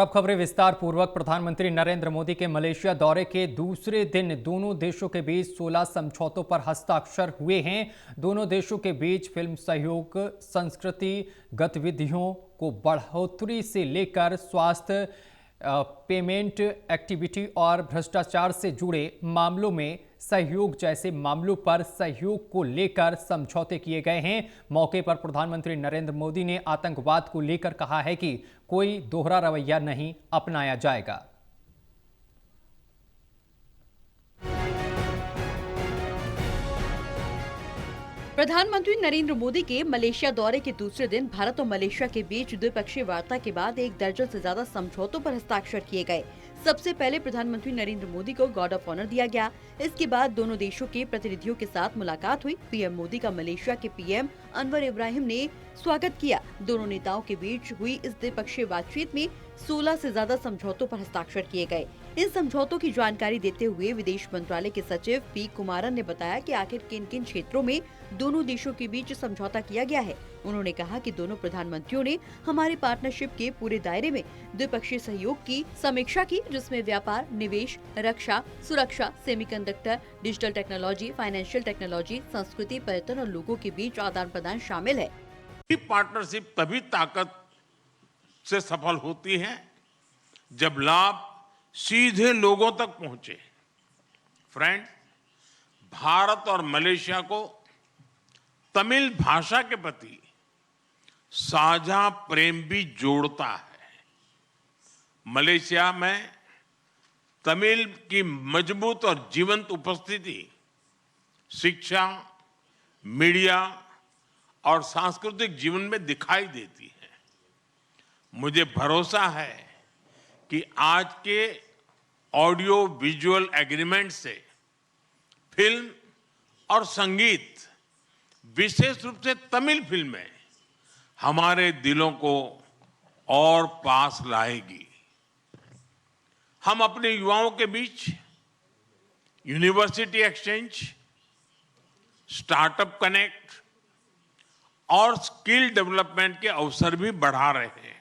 अब खबरें विस्तार पूर्वक। प्रधानमंत्री नरेंद्र मोदी के मलेशिया दौरे के दूसरे दिन दोनों देशों के बीच 16 समझौतों पर हस्ताक्षर हुए हैं। दोनों देशों के बीच फिल्म सहयोग, संस्कृति गतिविधियों को बढ़ोतरी से लेकर स्वास्थ्य, पेमेंट एक्टिविटी और भ्रष्टाचार से जुड़े मामलों में सहयोग जैसे मामलों पर सहयोग को लेकर समझौते किए गए हैं। मौके पर प्रधानमंत्री नरेंद्र मोदी ने आतंकवाद को लेकर कहा है कि कोई दोहरा रवैया नहीं अपनाया जाएगा। प्रधानमंत्री नरेंद्र मोदी के मलेशिया दौरे के दूसरे दिन भारत और मलेशिया के बीच द्विपक्षीय वार्ता के बाद 1 दर्जन से ज्यादा समझौतों पर हस्ताक्षर किए गए। सबसे पहले प्रधानमंत्री नरेंद्र मोदी को गार्ड ऑफ ऑनर दिया गया। इसके बाद दोनों देशों के प्रतिनिधियों के साथ मुलाकात हुई। पीएम मोदी का मलेशिया के पीएम अनवर इब्राहिम ने स्वागत किया। दोनों नेताओं के बीच हुई इस द्विपक्षीय बातचीत में 16 से ज्यादा समझौतों पर हस्ताक्षर किए गए। इन समझौतों की जानकारी देते हुए विदेश मंत्रालय के सचिव पी कुमारन ने बताया कि आखिर किन किन क्षेत्रों में दोनों देशों के बीच समझौता किया गया है। उन्होंने कहा कि दोनों प्रधानमंत्रियों ने हमारी पार्टनरशिप के पूरे दायरे में द्विपक्षीय सहयोग की समीक्षा की, जिसमें व्यापार, निवेश, रक्षा, सुरक्षा, semiconductor, digital technology, financial technology, संस्कृति, पर्यटन और लोगों के बीच आदान प्रदान शामिल है। पार्टनरशिप तभी ताकत से सफल होती है जब लाभ सीधे लोगों तक पहुंचे। फ्रेंड्स, भारत और मलेशिया को तमिल भाषा के प्रति साझा प्रेम भी जोड़ता है। मलेशिया में तमिल की मजबूत और जीवंत उपस्थिति शिक्षा, मीडिया और सांस्कृतिक जीवन में दिखाई देती है। मुझे भरोसा है कि आज के ऑडियो विजुअल एग्रीमेंट से फिल्म और संगीत, विशेष रूप से तमिल फिल्में, हमारे दिलों को और पास लाएगी। हम अपने युवाओं के बीच यूनिवर्सिटी एक्सचेंज, स्टार्टअप कनेक्ट और स्किल डेवलपमेंट के अवसर भी बढ़ा रहे हैं।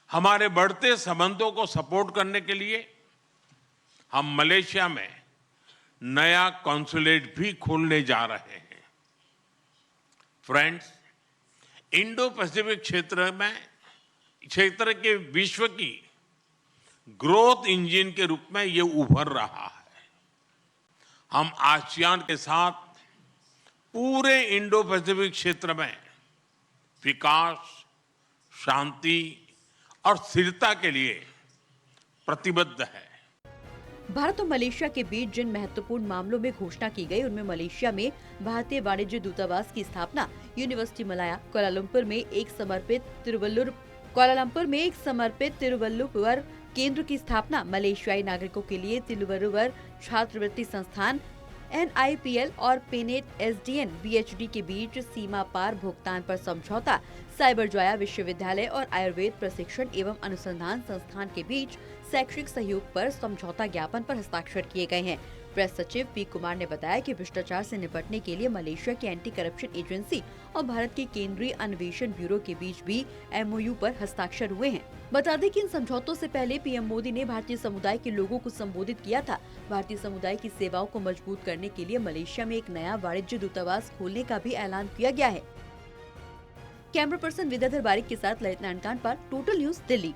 हमारे बढ़ते संबंधों को सपोर्ट करने के लिए हम मलेशिया में नया कॉन्सुलेट भी खोलने जा रहे हैं। फ्रेंड्स, इंडो पैसिफिक क्षेत्र के विश्व की ग्रोथ इंजन के रूप में ये उभर रहा है। हम आसियान के साथ पूरे इंडो पैसिफिक क्षेत्र में विकास, शांति और स्थिरता के लिए प्रतिबद्ध है। भारत और मलेशिया के बीच जिन महत्वपूर्ण मामलों में घोषणा की गई, उनमें मलेशिया में भारतीय वाणिज्य दूतावास की स्थापना, यूनिवर्सिटी मलाया, कोलालंपुर में एक समर्पित तिरुवल्लुवर केंद्र की स्थापना, मलेशियाई नागरिकों के लिए तिरुवल्लुवर छात्रवृत्ति संस्थान, NIPL और पेनेट SDN BHD के बीच सीमा पार भुगतान पर समझौता, साइबर जोया विश्वविद्यालय और आयुर्वेद प्रशिक्षण एवं अनुसंधान संस्थान के बीच शैक्षिक सहयोग पर समझौता ज्ञापन पर हस्ताक्षर किए गए हैं। प्रेस सचिव पी कुमार ने बताया कि भ्रष्टाचार से निपटने के लिए मलेशिया की एंटी करप्शन एजेंसी और भारत के केंद्रीय अन्वेषण ब्यूरो के बीच भी MOU पर हस्ताक्षर हुए हैं। बता दें कि इन समझौतों से पहले पीएम मोदी ने भारतीय समुदाय के लोगों को संबोधित किया था। भारतीय समुदाय की सेवाओं को मजबूत करने के लिए मलेशिया में एक नया वाणिज्य दूतावास खोलने का भी ऐलान किया गया है। कैमरा पर्सन विद्याधर बारिक के साथ ललित नारायण कांड पर टोटल न्यूज, दिल्ली।